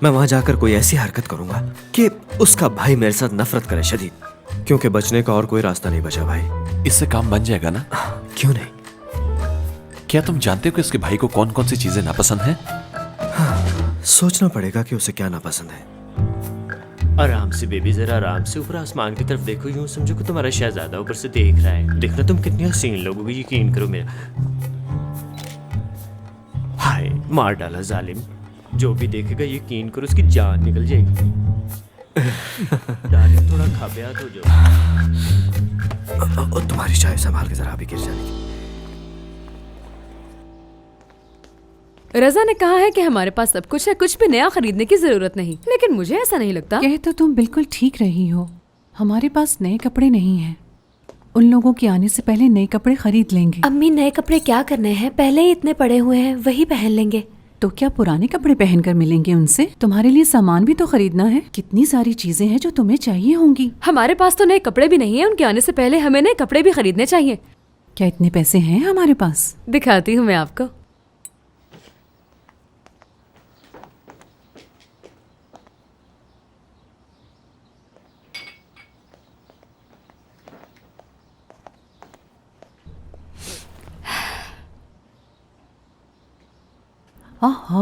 मैं वहां जाकर कोई ऐसी हरकत करूंगा कि उसका भाई मेरे साथ नफरत करे शदीद, क्योंकि बचने का और कोई रास्ता नहीं बचा भाई। इससे काम बन जाएगा ना? क्यों नहीं? क्या तुम जानते हो कि उसके भाई को कौन कौन सी चीजें नापसंद है? सोचना पड़ेगा कि उसे क्या नापसंद है। आराम से बेबी, जरा आराम से। ऊपर आसमान की तरफ देखो, यूं समझो कि तुम्हारा शहजादा ऊपर से देख रहा है। देखना तुम कितनी हसीन लोगोगे, यकीन करो मेरा। हाय, मार डाला जालिम। जो भी देखेगा यकीन करो उसकी जान निकल जाएगी। डालिम थोड़ा खाबियात हो जाओ। तुम्हारी चाय संभाल के जरा अभी गिर जाने। रजा ने कहा है कि हमारे पास सब कुछ है, कुछ भी नया खरीदने की जरूरत नहीं, लेकिन मुझे ऐसा नहीं लगता। कह तो तुम बिल्कुल ठीक रही हो, हमारे पास नए कपड़े नहीं हैं। उन लोगों के आने से पहले नए कपड़े खरीद लेंगे। अम्मी, नए कपड़े क्या करने हैं, पहले ही इतने पड़े हुए हैं, वही पहन लेंगे। तो क्या पुराने कपड़े पहनकर मिलेंगे उनसे? तुम्हारे लिए सामान भी तो खरीदना है, कितनी सारी चीजें हैं जो तुम्हें चाहिए होंगी। हमारे पास तो नए कपड़े भी नहीं है, उनके आने से पहले हमें नए कपड़े भी खरीदने चाहिए। क्या इतने पैसे हैं हमारे पास? दिखाती हूँ मैं आपको। आहा,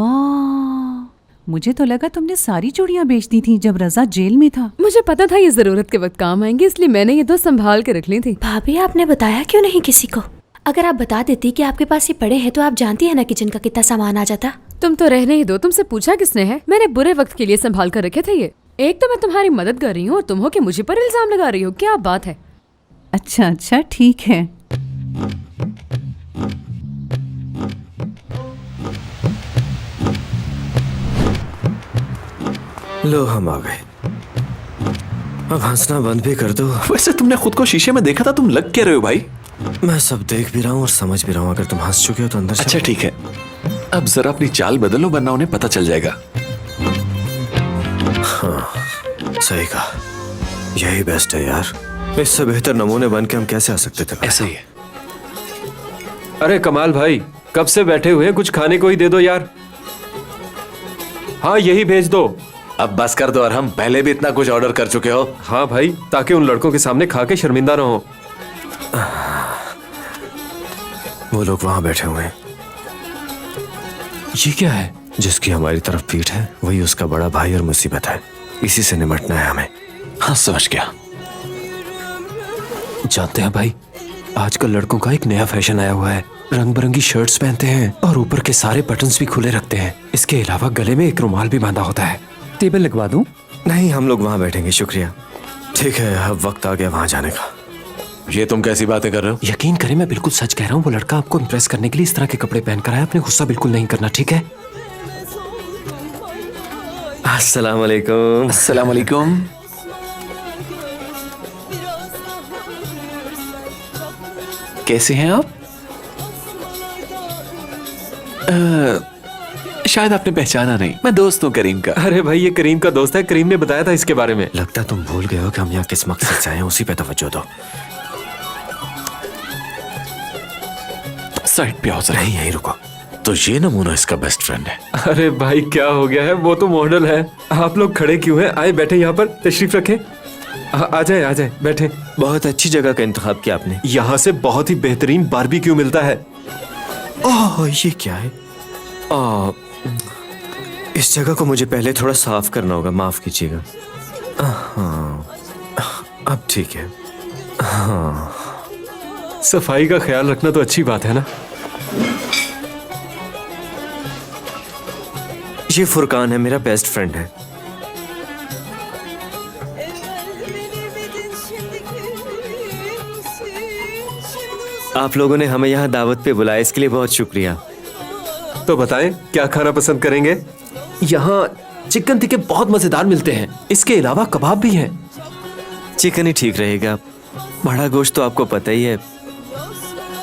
मुझे तो लगा तुमने सारी चूड़ियां बेच दी थी जब रजा जेल में था। मुझे पता था ये जरूरत के वक्त काम आएंगे, इसलिए मैंने ये दो संभाल के रख ली थी। भाभी, आपने बताया क्यों नहीं किसी को? अगर आप बता देती कि आपके पास ये पड़े हैं तो आप जानती है ना किचन का कितना सामान आ जाता। तुम तो रहने ही दो, तुमसे पूछा किसने है? मैंने बुरे वक्त के लिए संभाल कर रखे थे ये। एक तो मैं तुम्हारी मदद कर रही हूँ और तुम हो कि मुझे पर इल्जाम लगा रही हो। क्या बात है? अच्छा अच्छा, ठीक है। लो, हम आ गए। अब हंसना बंद भी कर दो। वैसे तुमने खुद को शीशे में देखा था, तुम लग क्या रहे हो भाई? मैं सब देख भी रहा हूँ और समझ भी रहा हूँ। अगर तुम हंस चुके हो तो अंदर अच्छा ठीक है, अब जरा अपनी चाल बदलो वरना उन्हें पता चल जाएगा। हाँ, सही कहा, यही बेस्ट है यार। इससे बेहतर नमूने बन के हम कैसे आ सकते थे? ऐसा ही है। अरे कमाल भाई, कब से बैठे हुए हैं, कुछ खाने को ही दे दो यार। हाँ, यही भेज दो। अब बस कर दो, और हम पहले भी इतना कुछ ऑर्डर कर चुके हो। हाँ भाई, ताकि उन लड़कों के सामने खा के शर्मिंदा ना हो। वो लोग वहां बैठे हुए हैं। ये क्या है? जिसकी हमारी तरफ पीठ है वही उसका बड़ा भाई और मुसीबत है। इसी से निपटना है हमें। हाँ समझ गया। जानते हैं भाई, आजकल लड़कों का एक नया फैशन आया हुआ है। रंग बिरंगी शर्ट्स पहनते हैं और ऊपर के सारे बटन्स भी खुले रखते हैं। इसके अलावा गले में एक रुमाल भी बांधा होता है। टेबल लगवा दूं? नहीं, हम लोग वहां बैठेंगे, शुक्रिया। ठीक है, अब वक्त आ गया वहां जाने का। ये तुम कैसी बातें कर रहे हो? यकीन करें, मैं बिल्कुल सच कह रहा हूँ। वो लड़का आपको इम्प्रेस करने के लिए इस तरह के कपड़े पहन कर आया। अपने गुस्सा बिल्कुल नहीं करना, ठीक है? अस्सलाम वालेकुम। अस्सलाम वालेकुम। कैसे हैं आप? शायद आपने पहचाना नहीं, मैं दोस्त हूँ करीम का। अरे भाई, ये करीम का दोस्त है। करीम ने बताया था इसके बारे में। लगता तुम भूल गए हो कि हम यहाँ किस मकसद से आए हैं, उसी पे तवज्जो दो। साइड पे आओ जरा। नहीं, यहीं रुको। तो ये नमूना इसका बेस्ट फ्रेंड है। अरे भाई, क्या हो गया है? वो तो मॉडल है। आप लोग खड़े क्यों हैं? आए बैठे यहाँ पर, तशरीफ रखें। आ जाए बैठे। बहुत अच्छी जगह का इंतखाब किया आपने। यहाँ से बहुत ही बेहतरीन बारबेक्यू मिलता है। ओह, ये क्या है? इस जगह को मुझे पहले थोड़ा साफ करना होगा, माफ कीजिएगा। हाँ, अब ठीक है। हाँ, सफाई का ख्याल रखना तो अच्छी बात है ना। ये फुरकान है, मेरा बेस्ट फ्रेंड है। आप लोगों ने हमें यहाँ दावत पे बुलाया, इसके लिए बहुत शुक्रिया। तो बताएं, क्या खाना पसंद करेंगे? यहाँ चिकन टिक्के बहुत मजेदार मिलते हैं। इसके अलावा कबाब भी हैं। चिकन ही ठीक रहेगा, बड़ा गोश्त तो आपको पता ही है।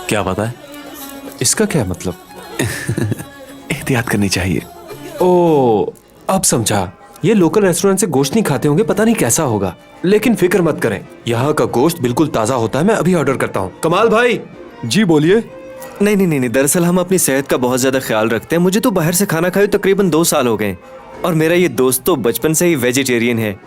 क्या पता है? इसका क्या मतलब? एहतियात करनी चाहिए। ओ, अब समझा। ये लोकल रेस्टोरेंट से गोश्त नहीं खाते होंगे, पता नहीं कैसा होगा। लेकिन फिक्र मत करें, यहाँ का गोश्त बिल्कुल ताजा होता है। मैं अभी ऑर्डर करता हूँ। कमाल भाई। जी बोलिए। नहीं नहीं नहीं नहीं, दरअसल हम अपनी सेहत का बहुत ज्यादा ख्याल रखते हैं। मुझे तो बाहर से खाना खाए तकरीबन 2 साल हो गए और मेरा ये दोस्त तो बचपन से ही वेजिटेरियन है।